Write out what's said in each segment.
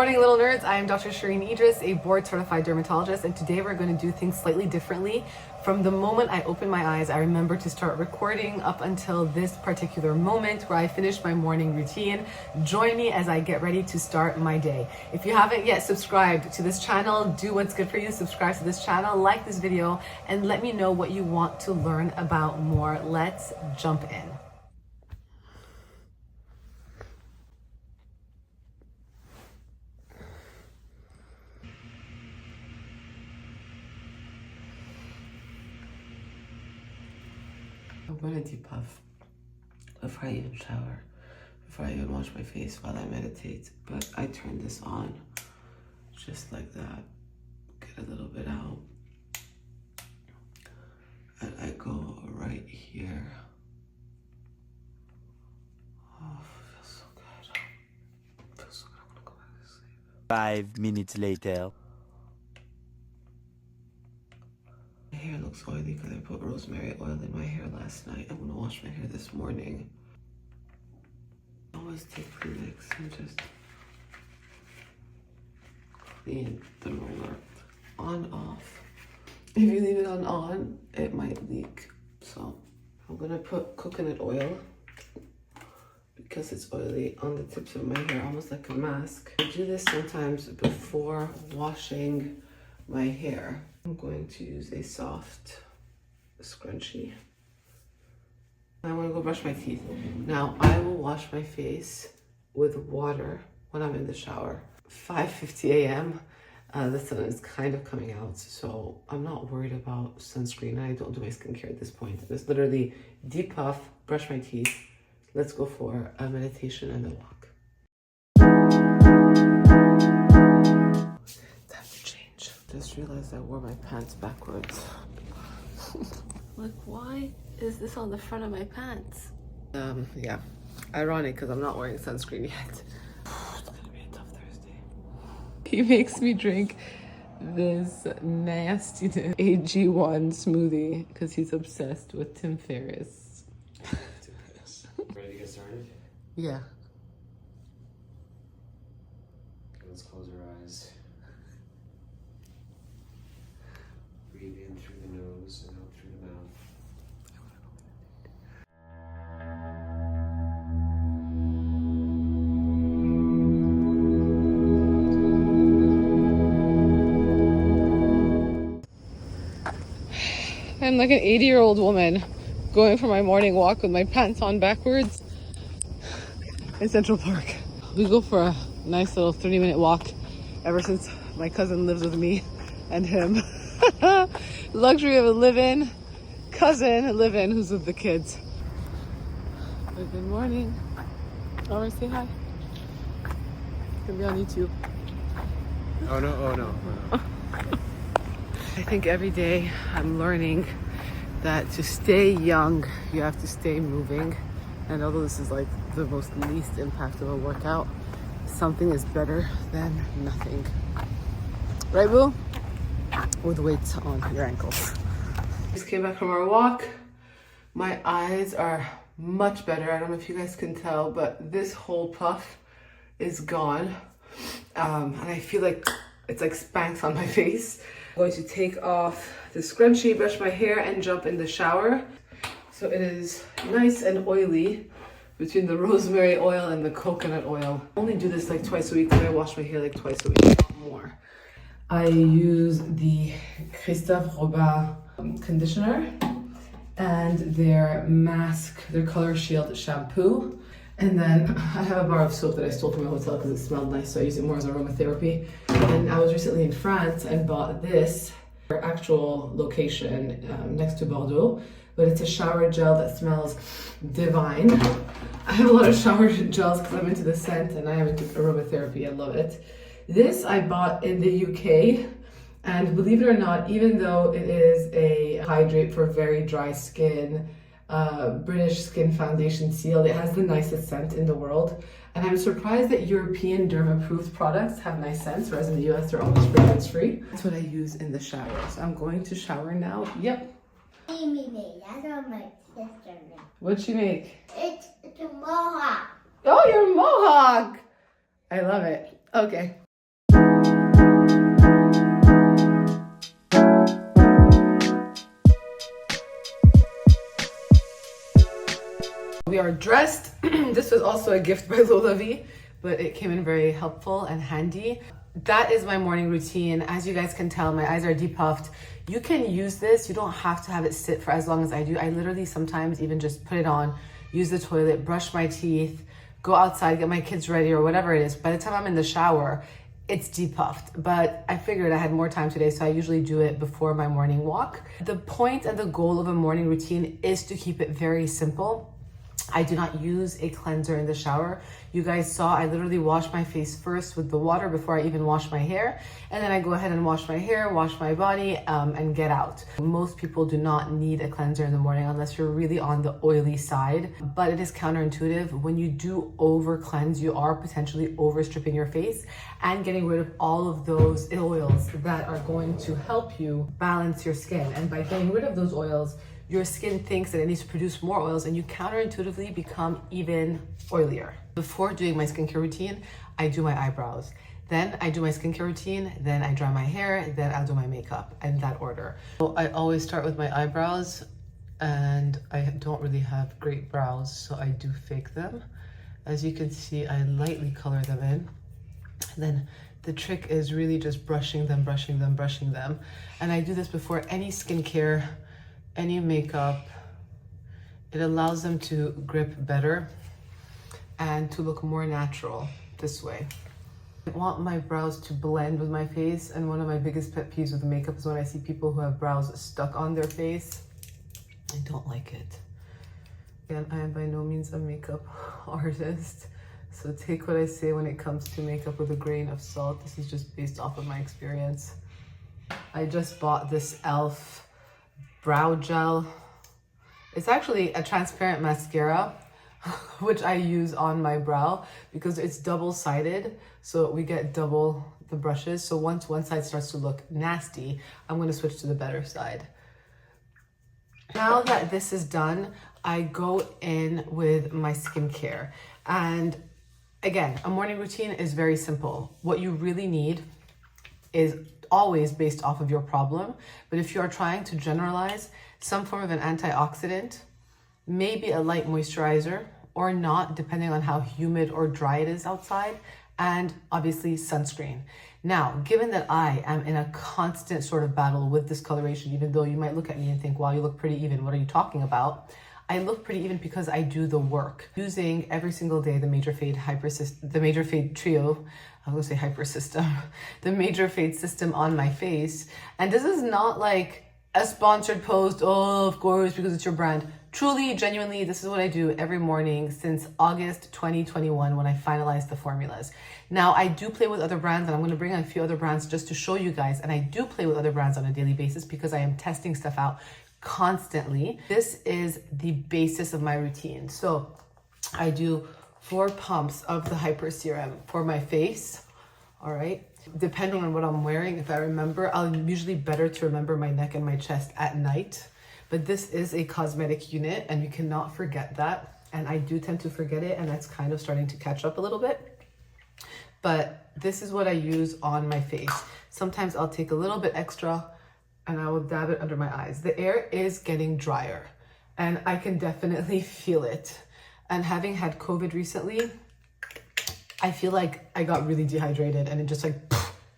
Morning, little nerds. I am Dr. Shereene Idriss, a board-certified dermatologist, and today we're going to do things slightly differently. From the moment I open my eyes, I remember to start recording up until this particular moment where I finish my morning routine. Join me as I get ready to start my day. If you haven't yet subscribed to this channel, do what's good for you. Subscribe to this channel, like this video, and let me know what you want to learn about more. Let's jump in. I'm gonna depuff before I even shower, before I even wash my face while I meditate. But I turn this on just like that, get a little bit out, and I go right here. Oh, it feels so good. It feels so good. I'm gonna go back to sleep. 5 minutes later. My hair looks oily because I put rosemary oil in my hair last night. I'm gonna wash my hair this morning. I always take Kleenex and just clean the roller on off. If you leave it on, it might leak. So I'm gonna put coconut oil because it's oily on the tips of my hair, almost like a mask. I do this sometimes before washing my hair. I'm going to use a soft scrunchie. I want to go brush my teeth. Now, I will wash my face with water when I'm in the shower. 5:50 a.m. The sun is kind of coming out, so I'm not worried about sunscreen. I don't do my skincare at this point. It's literally depuff, brush my teeth. Let's go for a meditation and a walk. Just realized I wore my pants backwards. Like, why is this on the front of my pants? Yeah, ironic because I'm not wearing sunscreen yet. It's gonna be a tough Thursday. He makes me drink this nasty AG1 smoothie because he's obsessed with Tim Ferriss. Ready to get started? Yeah. Okay, let's close our eyes. Breathe in through the nose and out through the mouth. I'm like an 80-year-old woman going for my morning walk with my pants on backwards in Central Park. We go for a nice little 30-minute walk ever since my cousin lives with me and him. Luxury of a live-in cousin, live-in who's with the kids. But good morning. Alright, say hi. It's gonna be on YouTube. Oh no. I think every day I'm learning that to stay young, you have to stay moving. And although this is like the most least impact of a workout, something is better than nothing. Right, Boo? With weights on your ankles. Just came back from our walk. My eyes are much better. I don't know if you guys can tell, but this whole puff is gone. And I feel like it's like Spanx on my face. I'm going to take off the scrunchie, brush my hair, and jump in the shower. So it is nice and oily between the rosemary oil and the coconut oil. I only do this like twice a week, and I wash my hair like twice a week, not more. I use the Christophe Robin conditioner and their mask, their Color Shield shampoo. And then I have a bar of soap that I stole from my hotel because it smelled nice, so I use it more as aromatherapy. And I was recently in France and bought this for actual location next to Bordeaux, but it's a shower gel that smells divine. I have a lot of shower gels because I'm into the scent and I am into aromatherapy. I love it. This I bought in the UK, and believe it or not, even though it is a hydrate for very dry skin, British Skin Foundation sealed, it has the nicest scent in the world. And I'm surprised that European derm-approved products have nice scents, whereas in the US they're almost fragrance-free. That's what I use in the shower. So I'm going to shower now. Yep. Amy, that's what my sister made. What'd she make? It's a mohawk. Oh, your mohawk! I love it. Okay. We are dressed. This was also a gift by Lola V, but it came in very helpful and handy. That is my morning routine. As you guys can tell, my eyes are depuffed. You can use this. You don't have to have it sit for as long as I do. I literally sometimes even just put it on, use the toilet, brush my teeth, go outside, get my kids ready or whatever it is. By the time I'm in the shower, it's depuffed. But I figured I had more time today, so I usually do it before my morning walk. The point and the goal of a morning routine is to keep it very simple. I do not use a cleanser in the shower. You guys saw I literally wash my face first with the water before I even wash my hair. And then I go ahead and wash my hair, wash my body, and get out. Most people do not need a cleanser in the morning unless you're really on the oily side. But it is counterintuitive. When you do over cleanse, you are potentially overstripping your face and getting rid of all of those oils that are going to help you balance your skin. And by getting rid of those oils, your skin thinks that it needs to produce more oils and you counterintuitively become even oilier. Before doing my skincare routine, I do my eyebrows. Then I do my skincare routine, then I dry my hair, then I'll do my makeup in that order. So I always start with my eyebrows, and I don't really have great brows, so I do fake them. As you can see, I lightly color them in. Then the trick is really just brushing them. And I do this before any skincare, any makeup. It allows them to grip better and to look more natural this way. I want my brows to blend with my face, and one of my biggest pet peeves with makeup is when I see people who have brows stuck on their face. I don't like it. Again, I am by no means a makeup artist, so take what I say when it comes to makeup with a grain of salt. This is just based off of my experience. I just bought this e.l.f. brow gel. It's actually a transparent mascara, which I use on my brow because it's double-sided, so we get double the brushes. So once one side starts to look nasty, I'm going to switch to the better side. Now that this is done, I go in with my skincare. And again, a morning routine is very simple. What you really need is always based off of your problem. But if you are trying to generalize, some form of an antioxidant, maybe a light moisturizer, or not, depending on how humid or dry it is outside, and obviously sunscreen. Now, given that I am in a constant sort of battle with discoloration, even though you might look at me and think, wow, you look pretty even, what are you talking about? I look pretty even because I do the work. Using every single day the Major Fade Trio, I was gonna say Hyper System, the Major Fade System on my face. And this is not like a sponsored post, oh, of course, because it's your brand. Truly, genuinely, this is what I do every morning since August 2021 when I finalized the formulas. Now, I do play with other brands, and I'm going to bring on a few other brands just to show you guys. And I do play with other brands on a daily basis because I am testing stuff out constantly. This is the basis of my routine. So I do 4 pumps of the Hyper Serum for my face. All right. Depending on what I'm wearing, if I remember, I'll usually better to remember my neck and my chest at night. But this is a cosmetic unit and you cannot forget that. And I do tend to forget it, and that's kind of starting to catch up a little bit. But this is what I use on my face. Sometimes I'll take a little bit extra and I will dab it under my eyes. The air is getting drier and I can definitely feel it. And having had COVID recently, I feel like I got really dehydrated and it just like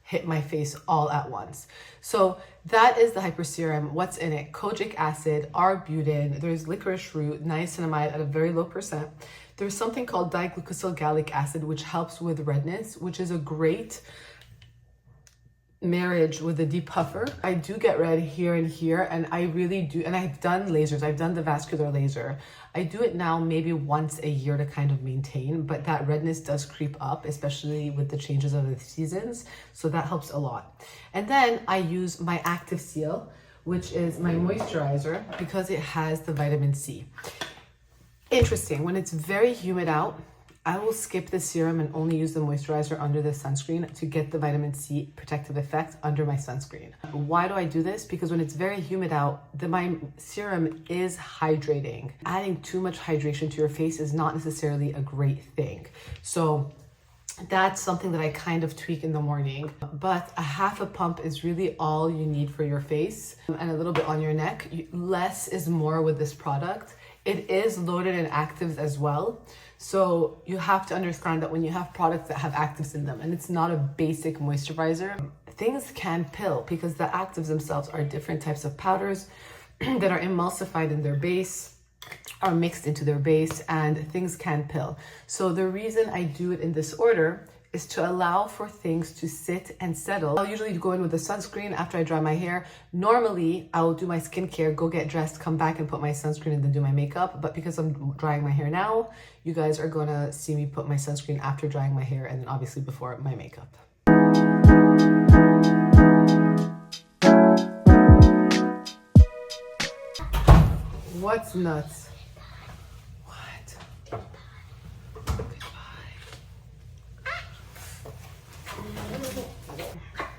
hit my face all at once. So that is the Hyper Serum. What's in it? Kojic acid, arbutin, there's licorice root, niacinamide at a very low percent. There's something called diglycosyl gallic acid, which helps with redness, which is a great marriage with the depuffer. I do get red here and here, and I really do, and I've done lasers. I've done the vascular laser. I do it now maybe once a year to kind of maintain, but that redness does creep up, especially with the changes of the seasons. So that helps a lot. And then I use my Active Seal, which is my moisturizer because it has the vitamin C. Interesting, when it's very humid out, I will skip the serum and only use the moisturizer under the sunscreen to get the vitamin C protective effect under my sunscreen. Why do I do this? Because when it's very humid out, my serum is hydrating. Adding too much hydration to your face is not necessarily a great thing. So that's something that I kind of tweak in the morning. But a half a pump is really all you need for your face, and a little bit on your neck. Less is more with this product. it is loaded in actives as well. So you have to understand that when you have products that have actives in them and it's not a basic moisturizer, things can pill because the actives themselves are different types of powders that are emulsified in their base, are mixed into their base, and things can pill. So the reason I do it in this order is to allow for things to sit and settle. I'll usually go in with the sunscreen after I dry my hair. Normally, I will do my skincare, go get dressed, come back and put my sunscreen and then do my makeup. But because I'm drying my hair now, you guys are gonna see me put my sunscreen after drying my hair and then obviously before my makeup. What's nuts? What?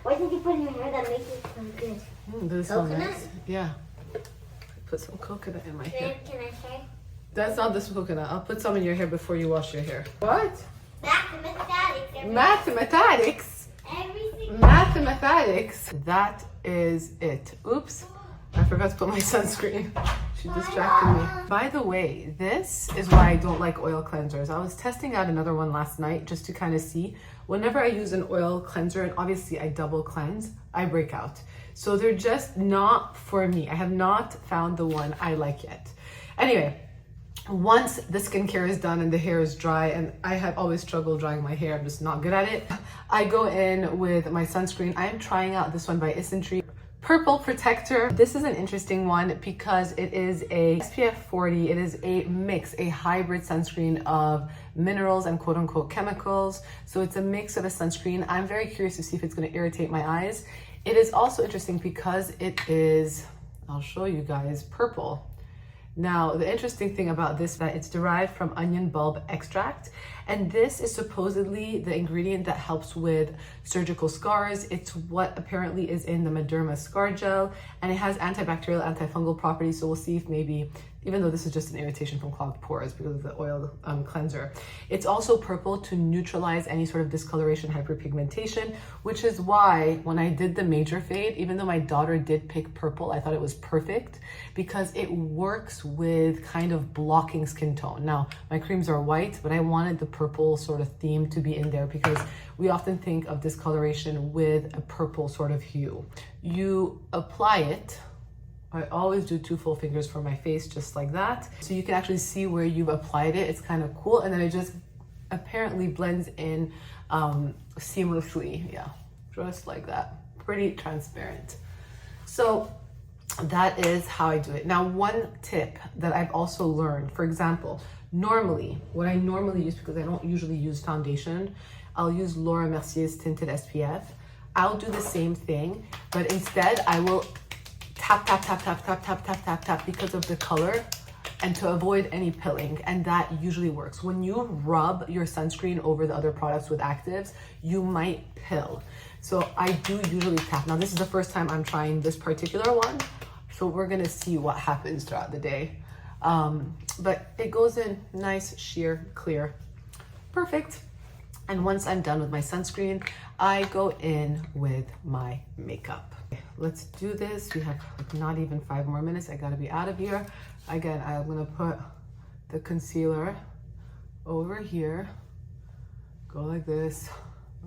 What did you put in your hair that makes it so good? This Coconut? nice. Yeah. Put some coconut in my hair. Can I try? That's not this coconut. I'll put some in your hair before you wash your hair. What? Mathematics. Mathematics? Everything. Mathematics. That is it. Oops. I forgot to put my sunscreen. She distracted me. By the way, this is why I don't like oil cleansers. I was testing out another one last night just to kind of see. Whenever I use an oil cleanser, and obviously I double cleanse, I break out. So they're just not for me. I have not found the one I like yet. Anyway, once the skincare is done and the hair is dry, and I have always struggled drying my hair, I'm just not good at it, I go in with my sunscreen. I am trying out this one by Isntree. Purple Protector. This is an interesting one because it is a SPF 40. It is a mix, a hybrid sunscreen of minerals and quote unquote chemicals. So it's a mix of a sunscreen. I'm very curious to see if it's going to irritate my eyes. It is also interesting because it is, I'll show you guys, purple. Now, the interesting thing about this is that it's derived from onion bulb extract, and this is supposedly the ingredient that helps with surgical scars. It's what apparently is in the Mederma Scar Gel, and it has antibacterial, antifungal properties, so we'll see if maybe, even though this is just an irritation from clogged pores because of the oil cleanser. It's also purple to neutralize any sort of discoloration, hyperpigmentation, which is why when I did the major fade, even though my daughter did pick purple, I thought it was perfect because it works with kind of blocking skin tone. Now, my creams are white, but I wanted the purple sort of theme to be in there because we often think of discoloration with a purple sort of hue. You apply it. I always do 2 full fingers for my face, just like that. So you can actually see where you've applied it. It's kind of cool. And then it just apparently blends in seamlessly. Yeah, just like that. Pretty transparent. So that is how I do it. Now, one tip that I've also learned, for example, normally, what I normally use, because I don't usually use foundation, I'll use Laura Mercier's Tinted SPF. I'll do the same thing, but instead I will tap, tap, tap, tap, tap, tap, tap, tap, tap because of the color and to avoid any pilling. And that usually works. When you rub your sunscreen over the other products with actives, you might pill. So I do usually tap. Now, this is the first time I'm trying this particular one. So we're gonna see what happens throughout the day. But it goes in nice, sheer, clear. Perfect. And once I'm done with my sunscreen, I go in with my makeup. Let's do this. We have like not even 5 more minutes. I gotta be out of here. Again, I'm gonna put the concealer over here. Go like this,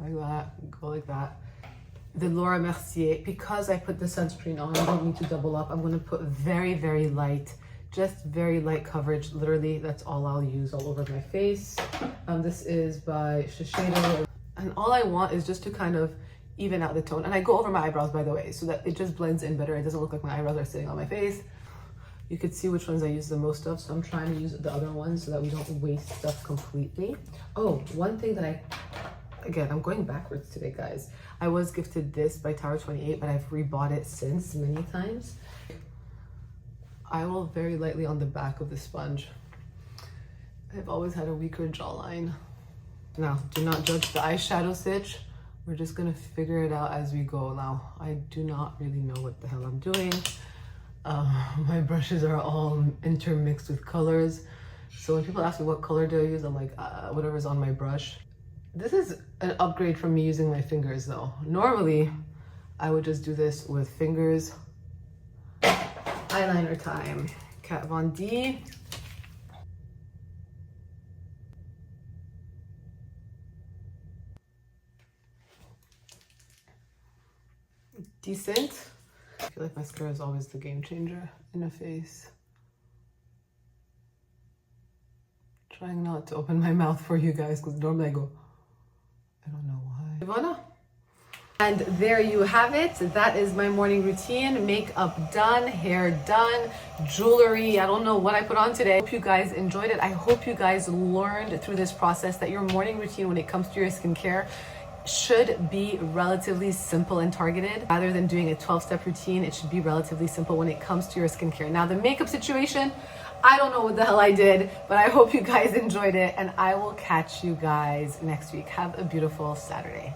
like that, go like that. The Laura Mercier, because I put the sunscreen on, I don't need to double up. I'm gonna put very, very light, just very light coverage. Literally, that's all I'll use all over my face. This is by Shiseido. And all I want is just to kind of even out the tone. And I go over my eyebrows, by the way, so that it just blends in better. It doesn't look like my eyebrows are sitting on my face. You could see which ones I use the most of, so I'm trying to use the other ones so that we don't waste stuff completely. Oh, one thing that again, I'm going backwards today, guys. I was gifted this by Tower 28, but I've rebought it since many times. I will very lightly on the back of the sponge. I've always had a weaker jawline. Now, do not judge the eyeshadow stitch. We're just gonna figure it out as we go. Now, I do not really know what the hell I'm doing. My brushes are all intermixed with colors. So when people ask me what color do I use, I'm like, whatever's on my brush. This is an upgrade from me using my fingers though. Normally, I would just do this with fingers. Eyeliner time. Kat Von D. decent. I feel like mascara is always the game changer in a face. Trying not to open my mouth for you guys because normally I go, I don't know why. Ivana? And there you have it. That is my morning routine. Makeup done, hair done, jewelry. I don't know what I put on today. I hope you guys enjoyed it. I hope you guys learned through this process that your morning routine when it comes to your skincare should be relatively simple and targeted. Rather than doing a 12-step routine, it should be relatively simple when it comes to your skincare. Now, the makeup situation, I don't know what the hell I did, but I hope you guys enjoyed it, and I will catch you guys next week. Have a beautiful Saturday.